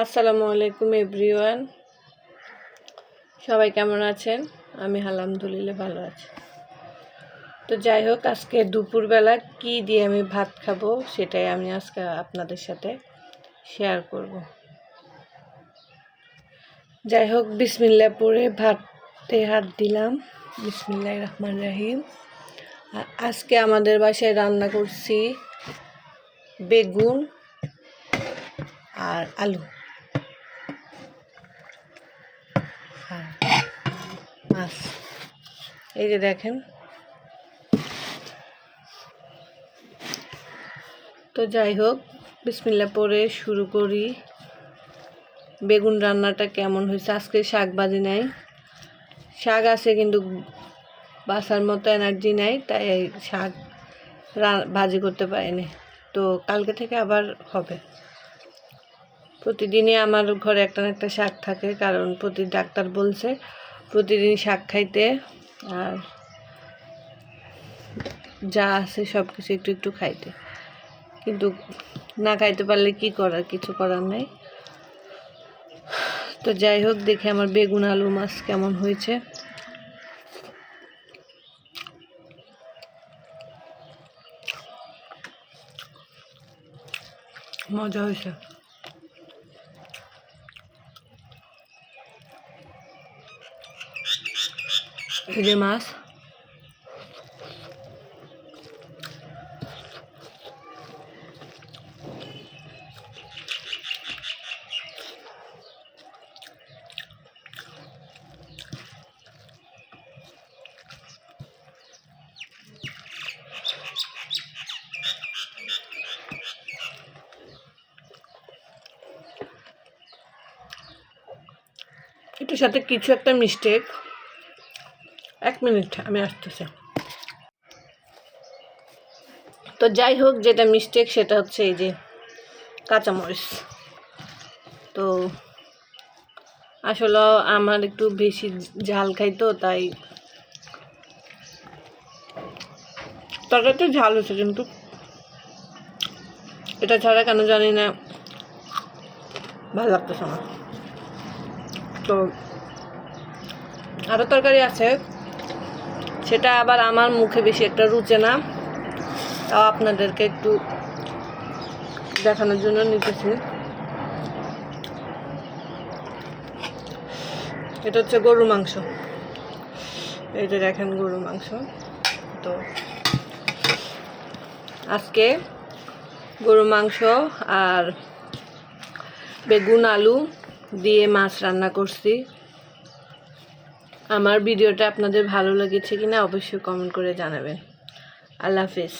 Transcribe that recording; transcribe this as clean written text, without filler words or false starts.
আসসালামু আলাইকুম এভরিওয়ান, সবাই কেমন আছেন? আমি আলহামদুলিল্লাহ ভালো আছি। তো যাই হোক, আজকে দুপুরবেলা কি দিয়ে আমি ভাত খাবো সেটাই আমি আজকে আপনাদের সাথে শেয়ার করব। যাই হোক, বিসমিল্লাহ পড়ে ভাতে হাত দিলাম। বিসমিল্লাহির রহমানির রহিম। আজকে আমাদের বাসায় রান্না করছি বেগুন আর আলু আর মাছ। এই যে দেখেন। তো যাই হোক, বিসমিল্লাহ পড়ে শুরু করি। বেগুন রান্নাটা কেমন হয়েছে? আজকে শাক ভাজি নাই, শাক আছে কিন্তু বাসার মতো এনার্জি নাই, তাই শাক ভাজি করতে পারিনি। তো কালকে থেকে আবার হবে। প্রতিদিনই আমার ঘরে একটা না একটা শাক থাকে, কারণ ডাক্তার বলছে প্রতিদিন শাক খাইতে, আর যা আছে সব কিছু একটু একটু খাইতে। কিন্তু না খাইতে পারলে কি করার, কিছু করার নেই। তো যাই হোক, দেখি আমার বেগুন আলু মাছ কেমন হয়েছে। মজা হয়েছে। এই যে মাছ, এটার সাথে কিছু একটা মিস্টেক। 1 মিনিট, আমি আসতেছি। তো যাই হোক, যেটা মিস্টেক সেটা হচ্ছে এই যে কাঁচামরিচ। তো আসলে আমার একটু বেশি ঝাল খাই, তো তাই তরকারিটা ঝাল হয়েছে, কিন্তু এটা ছাড়া কেন জানি না ভালো লাগতেছে না। তো আরও তরকারি আছে, সেটা আবার আমার মুখে বেশি একটা রুচে না, তাও আপনাদেরকে একটু দেখানোর জন্য নিতেছি। এটা হচ্ছে গরুর মাংস। এই যে দেখেন গরুর মাংস। তো আজকে গরুর মাংস আর বেগুন আলু দিয়ে মাছ রান্না করছি। আমার ভিডিওটা আপনাদের ভালো লেগেছে কিনা অবশ্যই কমেন্ট করে জানাবেন। আল্লাহ হাফেজ।